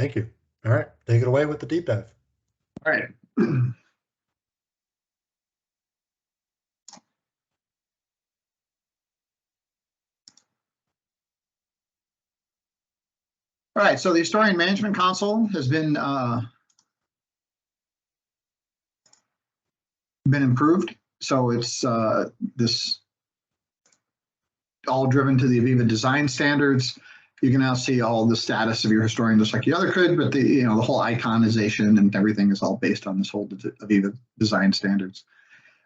Thank you. All right, take it away with the deep dive. All right. All right, so the Historian Management Console has been improved. So it's this all driven to the AVEVA design standards. You can now see all the status of your historian just like the other could, but the the whole iconization and everything is all based on this whole AVEVA design standards.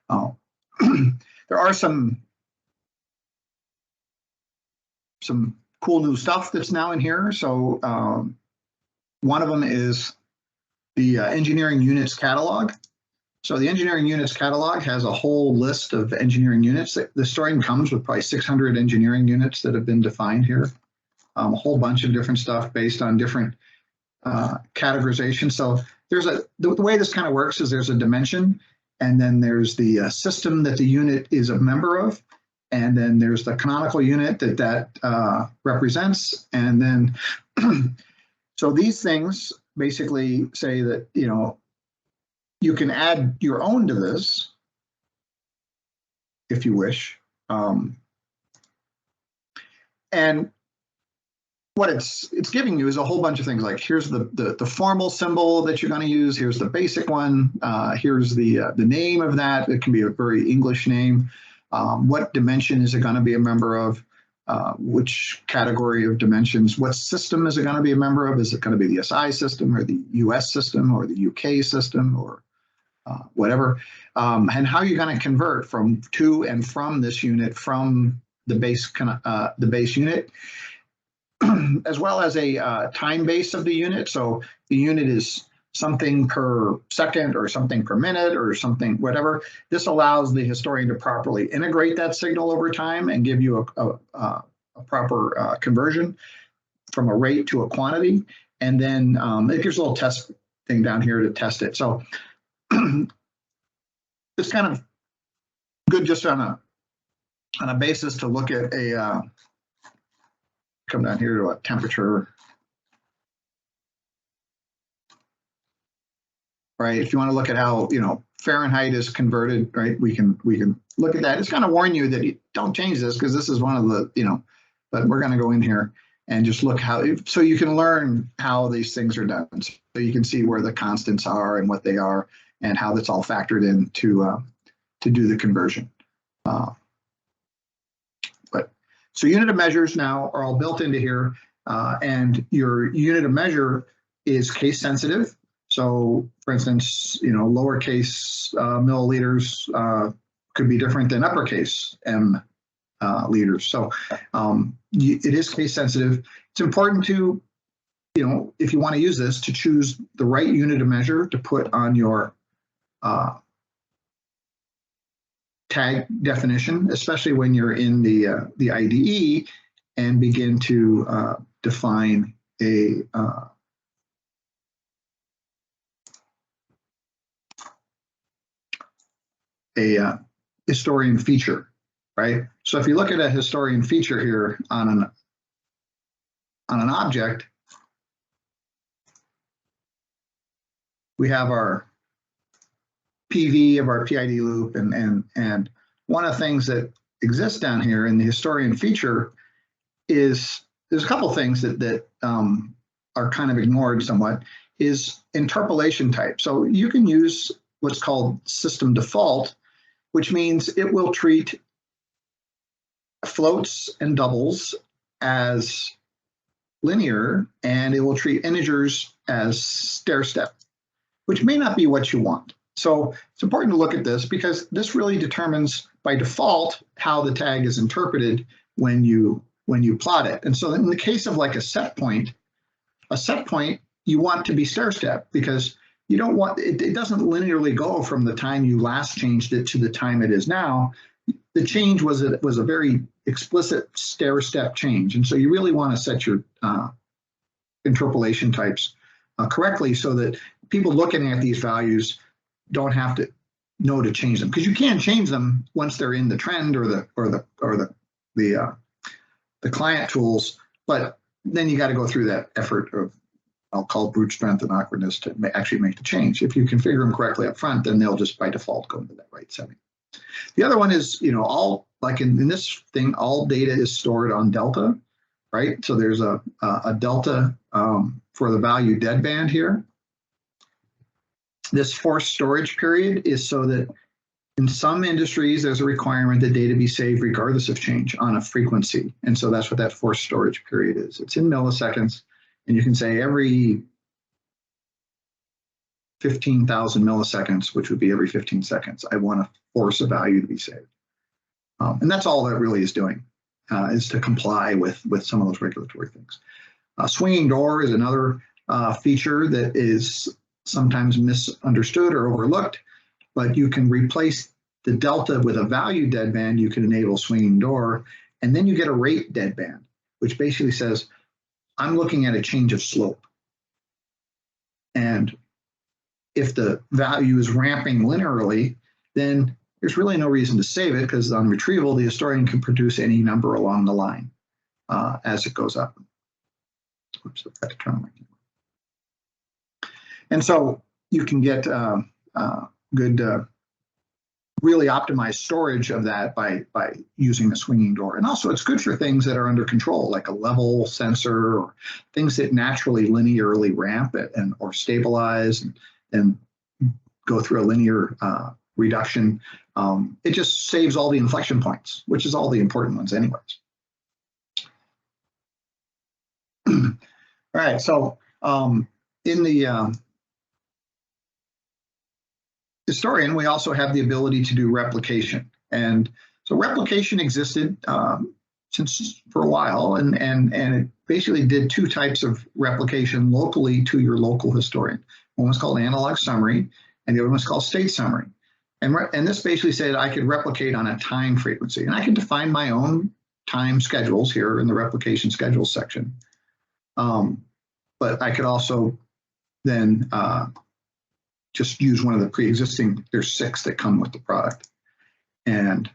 There are some cool new stuff that's now in here. So one of them is the engineering units catalog. So the engineering units catalog has a whole list of engineering units. The historian comes with probably 600 engineering units that have been defined here. A whole bunch of different stuff based on different categorization. So there's the way this kind of works is there's a dimension, and then there's the system that the unit is a member of, and then there's the canonical unit that represents, and then so these things basically say that you can add your own to this if you wish, and what it's giving you is a whole bunch of things, like here's the formal symbol that you're going to use, here's the basic one, here's the name of that. It can be a very English name. What dimension is it going to be a member of? Which category of dimensions? What system is it going to be a member of? Is it going to be the SI system or the US system or the UK system or whatever? And how you're going to convert to and from this unit from the base unit, as well as a time base of the unit. So the unit is something per second or something per minute or something, whatever. This allows the historian to properly integrate that signal over time and give you a proper conversion from a rate to a quantity. And then it gives a little test thing down here to test it. So it's kind of good just on a basis to look at come down here to a temperature. Right, if you want to look at how Fahrenheit is converted, right, we can look at that. It's going to warn you that you don't change this because this is one of the but we're going to go in here and just look so you can learn how these things are done. So you can see where the constants are and what they are and how that's all factored in to do the conversion. So unit of measures now are all built into here, and your unit of measure is case sensitive. So for instance, lowercase milliliters could be different than uppercase M liters. So it is case sensitive. It's important to, if you want to use this, to choose the right unit of measure to put on your tag definition, especially when you're in the IDE and begin to define a historian feature, right? So if you look at a historian feature here on an object, we have our PV of our PID loop, and one of the things that exists down here in the historian feature is there's a couple things that are kind of ignored somewhat, is interpolation type. So you can use what's called system default, which means it will treat floats and doubles as linear, and it will treat integers as stair-step, which may not be what you want. So it's important to look at this because this really determines by default how the tag is interpreted when you plot it. And so in the case of like a set point you want to be stair-step because you don't want it doesn't linearly go from the time you last changed it to the time it is now. The change was a very explicit stair-step change, and so you really want to set your interpolation types correctly so that people looking at these values don't have to know to change them, because you can change them once they're in the trend or the client tools, but then you got to go through that effort of I'll call brute strength and awkwardness to actually make the change. If you configure them correctly up front, then they'll just by default go into that right setting. The other one is, all like in this thing, all data is stored on delta, right? So there's a delta for the value deadband here. This forced storage period is so that in some industries, there's a requirement that data be saved regardless of change on a frequency. And so that's what that forced storage period is. It's in milliseconds, and you can say every 15,000 milliseconds, which would be every 15 seconds, I want to force a value to be saved. And that's all that really is doing, is to comply with some of those regulatory things. Swinging door is another feature that is sometimes misunderstood or overlooked, but you can replace the delta with a value deadband. You can enable swinging door, and then you get a rate deadband, which basically says, I'm looking at a change of slope. And if the value is ramping linearly, then there's really no reason to save it, because on retrieval, the historian can produce any number along the line as it goes up. Oops, I forgot to turn on my camera. And so you can get good, really optimized storage of that by using the swinging door. And also it's good for things that are under control, like a level sensor or things that naturally linearly ramp or stabilize and go through a linear reduction. It just saves all the inflection points, which is all the important ones anyways. All right, so in the historian, we also have the ability to do replication. And so replication existed since for a while, and it basically did two types of replication locally to your local historian. One was called analog summary, and the other one was called state summary. And this basically said I could replicate on a time frequency, and I could define my own time schedules here in the replication schedule section. But I could also then just use one of the pre-existing, there's 6 that come with the product. And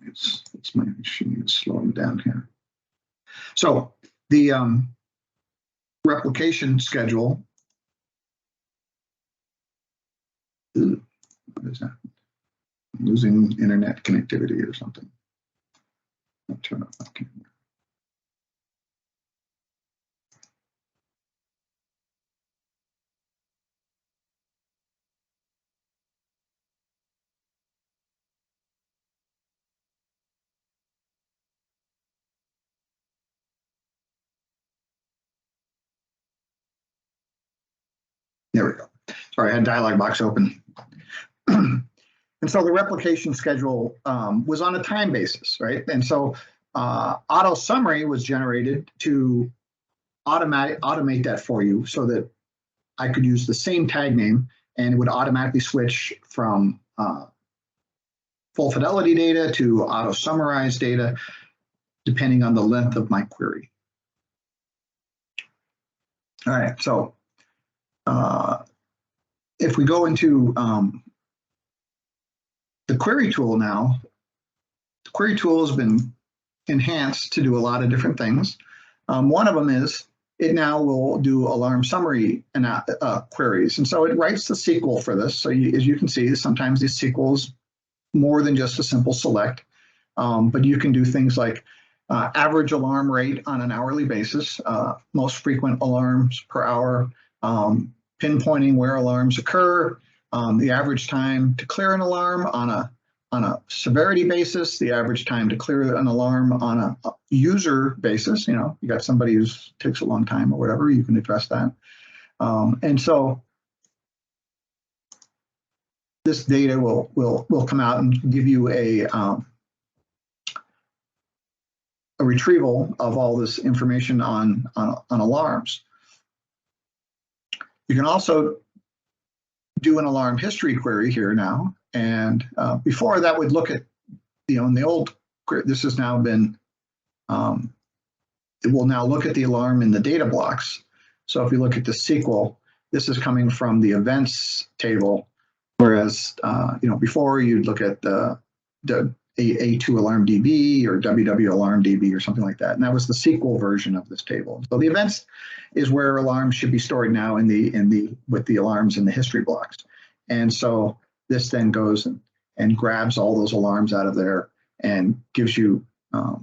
it's my machine is slowing down here. So the replication schedule, what is that? I'm losing internet connectivity or something. I'll turn off my camera. There we go. Sorry, I had dialog box open. And so the replication schedule was on a time basis, right? And so auto summary was generated to automate that for you so that I could use the same tag name and it would automatically switch from full fidelity data to auto summarized data, depending on the length of my query. All right, so if we go into the query tool now, the query tool has been enhanced to do a lot of different things. One of them is it now will do alarm summary queries. And so it writes the SQL for this. So as you can see, sometimes these SQLs more than just a simple select, but you can do things like average alarm rate on an hourly basis, most frequent alarms per hour, pinpointing where alarms occur, the average time to clear an alarm on a severity basis, the average time to clear an alarm on a user basis. You got somebody who takes a long time or whatever, you can address that. And so this data will come out and give you a retrieval of all this information on alarms. You can also do an alarm history query here now. And before that would look at, in the old, this has now been, it will now look at the alarm in the data blocks. So if you look at the SQL, this is coming from the events table. Whereas, before you'd look at the A2 alarm DB or WW alarm DB or something like that. And that was the SQL version of this table. So the events is where alarms should be stored now with the alarms in the history blocks. And so this then goes and grabs all those alarms out of there and gives you a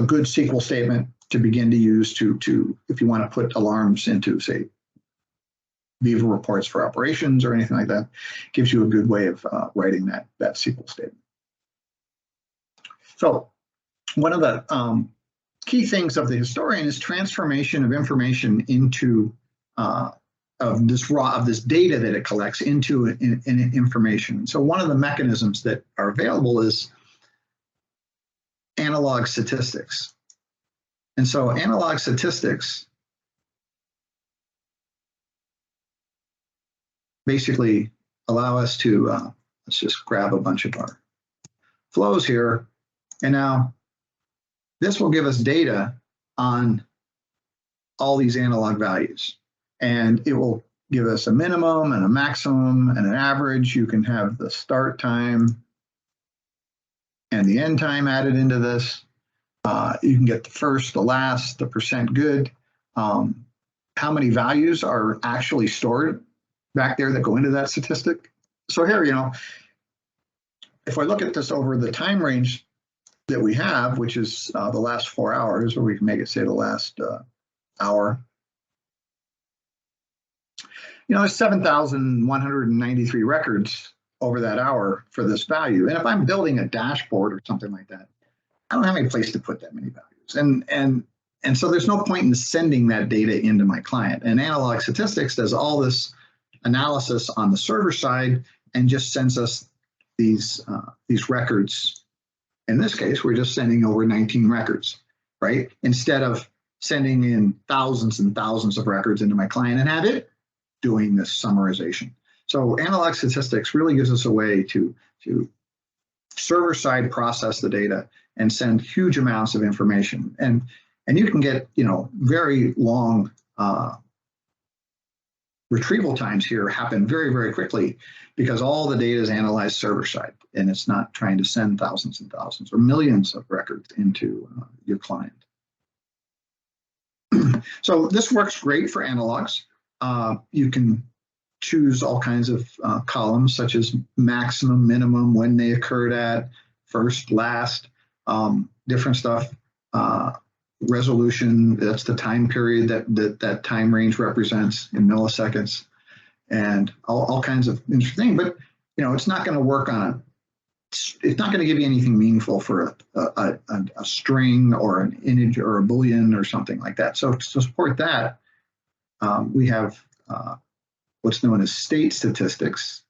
good SQL statement to begin to use to if you want to put alarms into, say, AVEVA reports for operations or anything like that. Gives you a good way of writing that SQL statement. So one of the key things of the historian is transformation of information into of this data that it collects into an information. So one of the mechanisms that are available is analog statistics. And so analog statistics basically allow us to, let's just grab a bunch of our flows here. And now this will give us data on all these analog values. And it will give us a minimum and a maximum and an average. You can have the start time and the end time added into this. You can get the first, the last, the percent good. How many values are actually stored back there that go into that statistic? So here, if I look at this over the time range that we have, which is the last 4 hours, or we can make it say the last hour, there's 7,193 records over that hour for this value. And if I'm building a dashboard or something like that, I don't have any place to put that many values. And so there's no point in sending that data into my client. And analog statistics does all this analysis on the server side and just sends us these records. In this case, we're just sending over 19 records, right? Instead of sending in thousands and thousands of records into my client and have it doing this summarization. So analog statistics really gives us a way to server-side process the data and send huge amounts of information. And you can get, very long retrieval times here happen very, very quickly because all the data is analyzed server-side and it's not trying to send thousands and thousands or millions of records into your client. So this works great for analogs. You can choose all kinds of columns such as maximum, minimum, when they occurred at, first, last, different stuff. Resolution, that's the time period that time range represents in milliseconds, and all kinds of interesting things. But it's not going to work on it's not going to give you anything meaningful for a string or an integer or a boolean or something like that. So to support that, we have what's known as state statistics.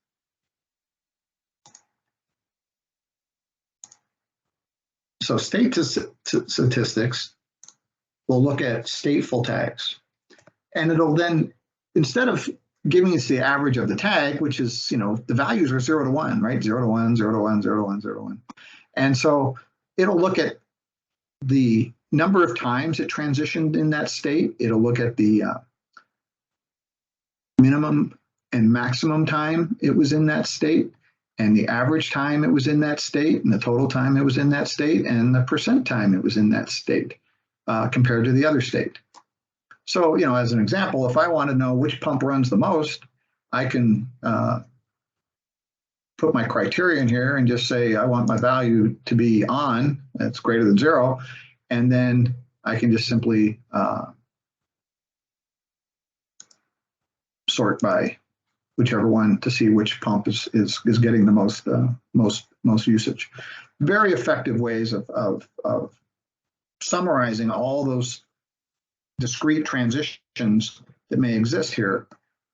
So state statistics will look at stateful tags, and it'll then, instead of giving us the average of the tag, which is, the values are 0 to 1, right? 0 to 1, 0 to 1, 0 to 1, 0 to 1. And so it'll look at the number of times it transitioned in that state. It'll look at the minimum and maximum time it was in that state, and the average time it was in that state, and the total time it was in that state, and the percent time it was in that state compared to the other state. So, as an example, if I want to know which pump runs the most, I can put my criterion here and just say I want my value to be on, that's greater than 0, and then I can just simply sort by whichever one to see which pump is getting the most usage. Very effective ways of summarizing all those discrete transitions that may exist here,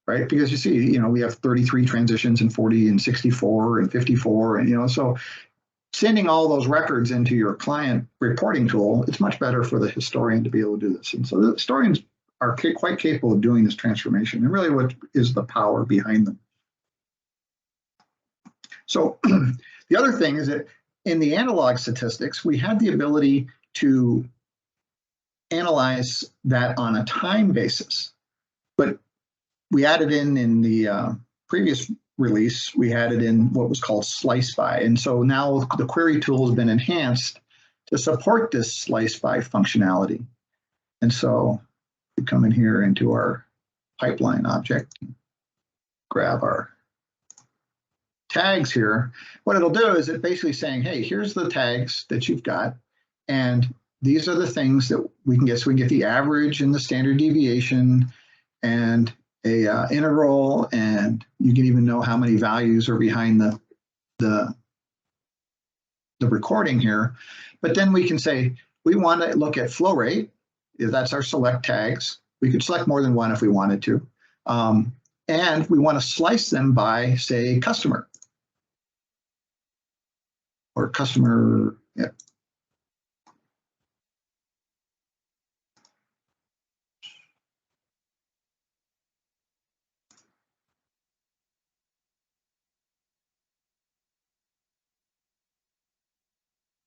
right? Because you see, we have 33 transitions and 40 and 64 and 54, and so sending all those records into your client reporting tool, it's much better for the historian to be able to do this. And so the historians are quite capable of doing this transformation, and really what is the power behind them. So the other thing is that in the analog statistics, we had the ability to analyze that on a time basis, but we added in the previous release, we had it in what was called slice by. And so now the query tool has been enhanced to support this slice by functionality. And so we come in here into our pipeline object, grab our tags here. What it'll do is it basically saying, hey, here's the tags that you've got, and these are the things that we can get. So we can get the average and the standard deviation and a integral, and you can even know how many values are behind the recording here. But then we can say we want to look at flow rate. If that's our select tags, we could select more than one if we wanted to, and we want to slice them by, say, customer or customer. Yeah.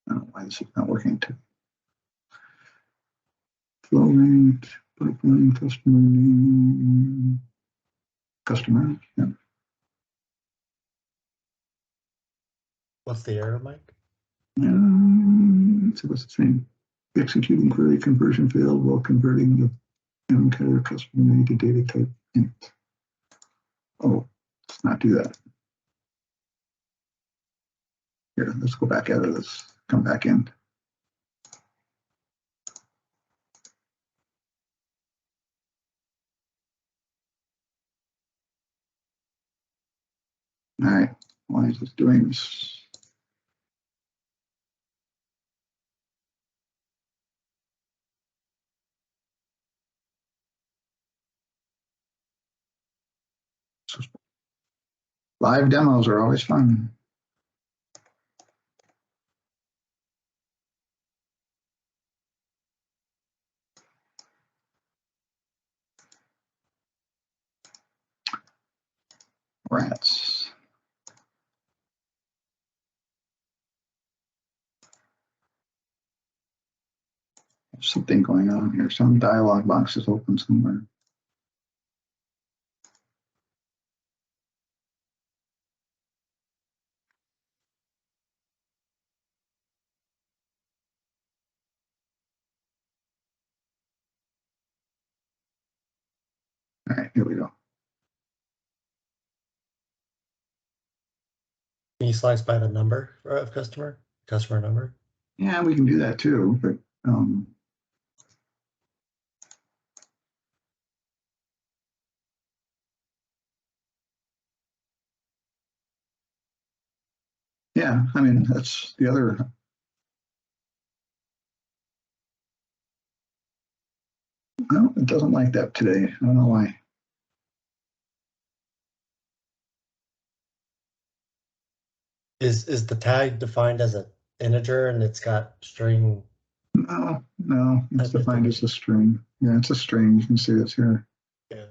I don't know why this is not working too. Flow rate, pipeline, customer name, customer. Yeah. What's the error, Mike? So what's the same? Executing query conversion failed while converting the MCAR customer name to data type int. Oh, let's not do that. Here, let's go back out of this. Come back in. All right, why is this doing this? Live demos are always fun. Rats. There's something going on here. Some dialog box is open somewhere. All right, here we go. Can you slice by the number of customer number? Yeah, we can do that too, but yeah, I mean, that's the other. No, it doesn't like that today. I don't know why. Is the tag defined as an integer and it's got string? No, it's defined as a string. Yeah, it's a string. You can see this here. Yeah.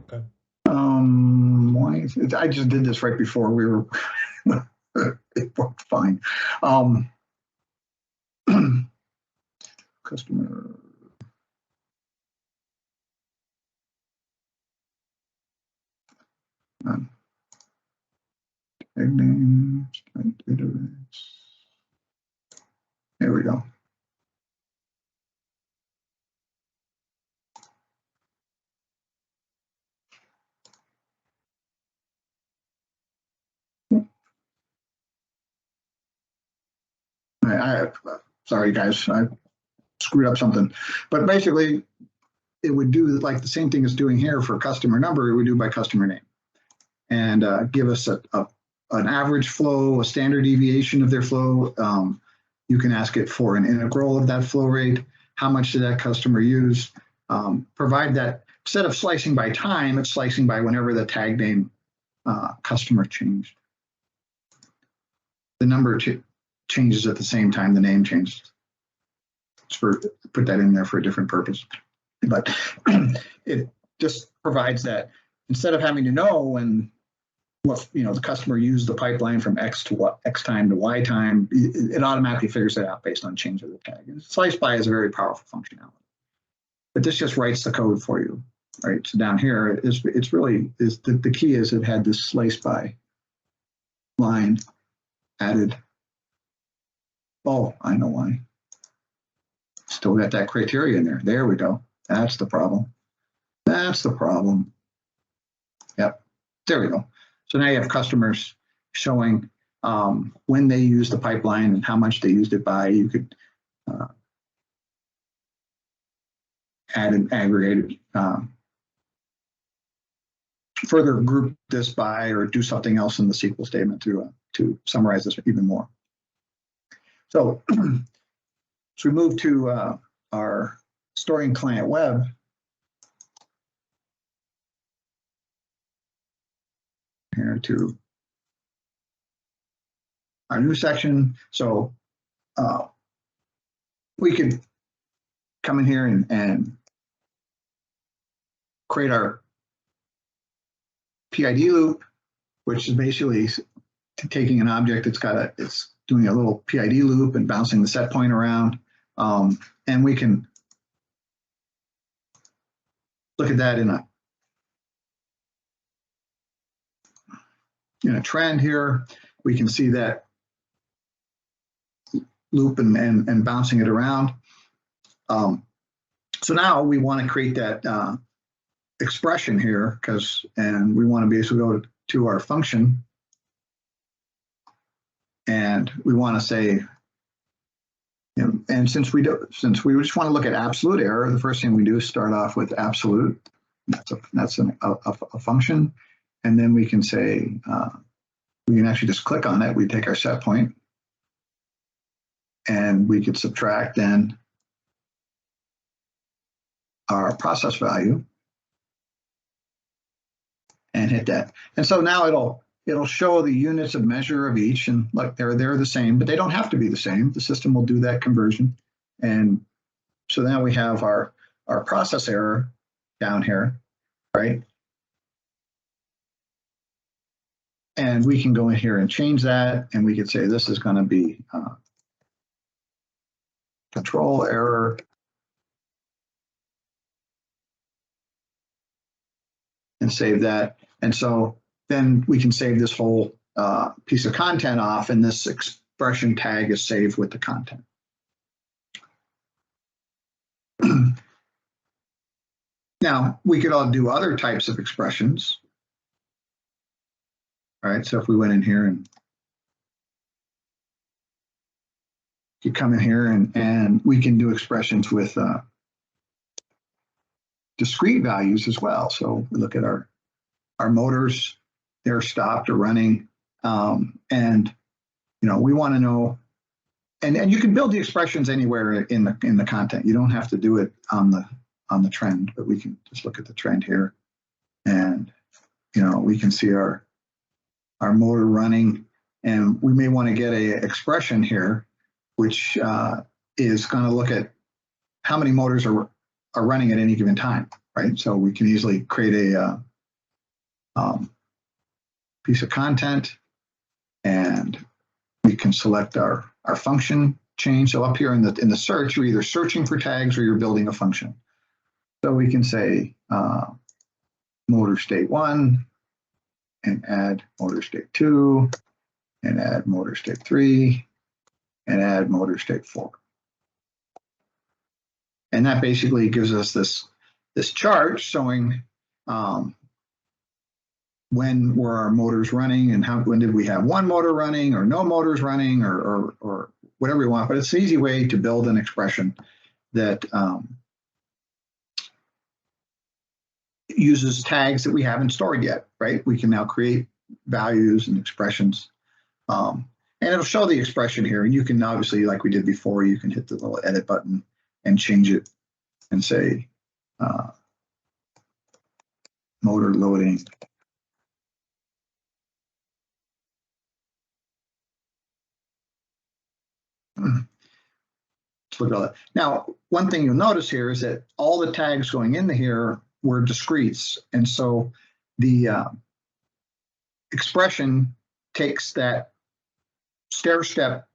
Okay. Why is it, I just did this right before we were it worked fine. Customer. Tag names, database. There we go. Sorry guys, I screwed up something, but basically it would do like the same thing as doing here for customer number. It would do by customer name and give us an average flow, a standard deviation of their flow. You can ask it for an integral of that flow rate. How much did that customer use? Provide that instead of slicing by time, it's slicing by whenever the tag name customer changed. The number changes at the same time the name changes. Put that in there for a different purpose. But it just provides that instead of having to know when the customer used the pipeline from X time to Y time, it automatically figures it out based on change of the tag. And slice by is a very powerful functionality. But this just writes the code for you, right? So down here, it's really the key is it had this slice by line added. Oh, I know why. Still got that criteria in there. There we go. That's the problem. That's the problem. Yep. There we go. So now you have customers showing when they use the pipeline and how much they used it by. You could add an aggregated, further group this by, or do something else in the SQL statement to summarize this even more. So, so we move to our Historian client web. Here to our new section. So we could come in here and create our PID loop, which is basically taking an object it's doing a little PID loop and bouncing the set point around. And we can look at that in a trend here. We can see that loop and bouncing it around. So now we want to create that expression here and we want to basically go to our function, and we want to say, and since we just want to look at absolute error, the first thing we do is start off with absolute. That's a function, and then we can say we can actually just click on it. We take our set point, and we could subtract then our process value and hit that. And so now it'll show the units of measure of each, and like they're the same, but they don't have to be the same. The system will do that conversion. And so now we have our process error down here, right? And we can go in here and change that, and we could say this is going to be control error and save that. And so then we can save this whole piece of content off, and this expression tag is saved with the content. Now, we could all do other types of expressions. All right, so if we went in here and you come in here and we can do expressions with discrete values as well. So we look at our motors, they're stopped or running, and we want to know, and you can build the expressions anywhere in the content. You don't have to do it on the trend, but we can just look at the trend here, and we can see our motor running, and we may want to get a expression here, which is going to look at how many motors are running at any given time, right? So we can easily create a piece of content, and we can select our function change. So up here in the search, you're either searching for tags or you're building a function. So we can say motor state 1 and add motor state 2 and add motor state 3 and add motor state 4. And that basically gives us this chart showing when were our motors running and when did we have one motor running or no motors running or whatever we want. But it's an easy way to build an expression that uses tags that we haven't stored yet, right? We can now create values and expressions. And it'll show the expression here. And you can obviously, like we did before, you can hit the little edit button and change it and say motor loading. Let's look at that. Now, one thing you'll notice here is that all the tags going into here were discretes. And so the expression takes that stair-step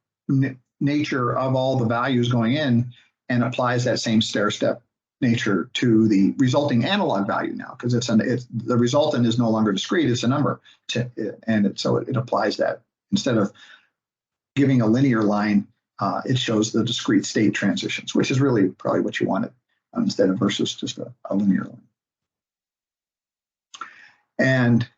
nature of all the values going in and applies that same stair-step nature to the resulting analog value now, because the resultant is no longer discrete, it's a number, so it applies that instead of giving a linear line, it shows the discrete state transitions, which is really probably what you wanted instead of versus just a linear line. And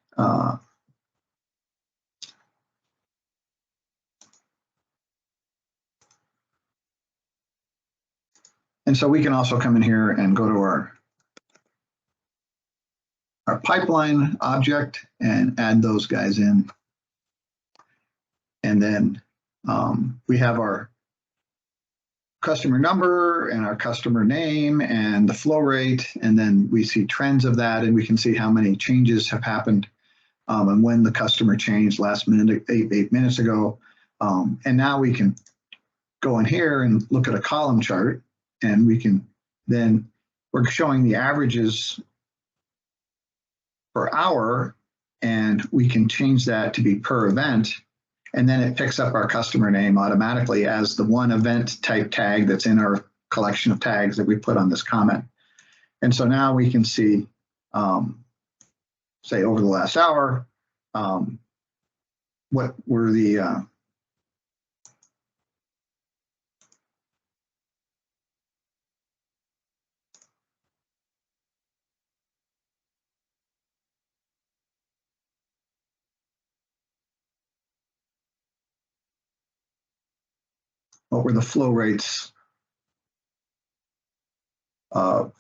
so we can also come in here and go to our pipeline object and add those guys in. And then we have our customer number and our customer name and the flow rate. And then we see trends of that, and we can see how many changes have happened and when the customer changed last minute, 8 minutes ago. And now we can go in here and look at a column chart, and we can then, we're showing the averages per hour, and we can change that to be per event. And then it picks up our customer name automatically as the one event type tag that's in our collection of tags that we put on this comment. And so now we can see, say over the last hour, what were the flow rates of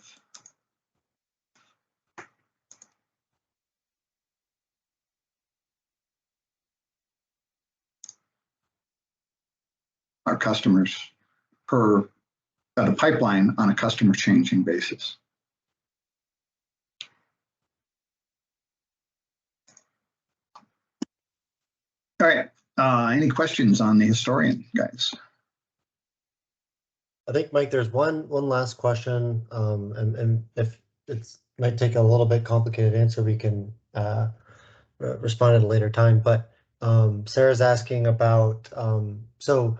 our customers per a pipeline on a customer changing basis. All right, any questions on the historian, guys? I think, Mike, there's one last question, and if it's might take a little bit complicated answer, we can respond at a later time. But Sarah's asking about so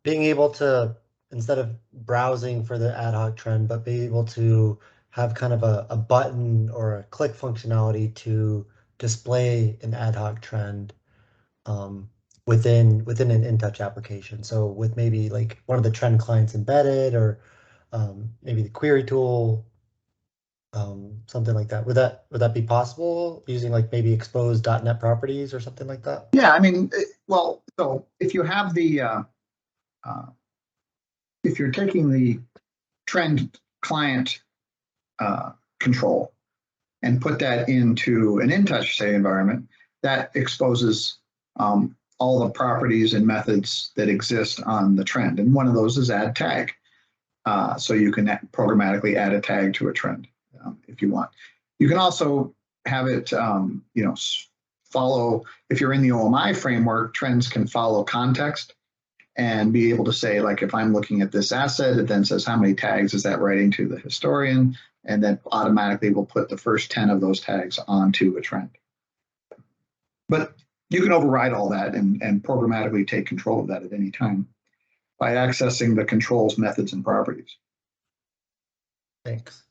being able to, instead of browsing for the ad hoc trend, but be able to have kind of a button or a click functionality to display an ad hoc trend within an InTouch application. So with maybe like one of the trend clients embedded, or maybe the query tool, something like that. Would that be possible using like maybe exposed.NET properties or something like that? Yeah, I mean, well, so if you have the if you're taking the trend client control and put that into an InTouch, say, environment, that exposes all the properties and methods that exist on the trend. And one of those is add tag. So you can programmatically add a tag to a trend if you want. You can also have it, follow, if you're in the OMI framework, trends can follow context and be able to say, like, if I'm looking at this asset, it then says how many tags is that writing to the historian, and then automatically will put the first 10 of those tags onto a trend. But you can override all that and programmatically take control of that at any time by accessing the controls, methods, and properties. Thanks.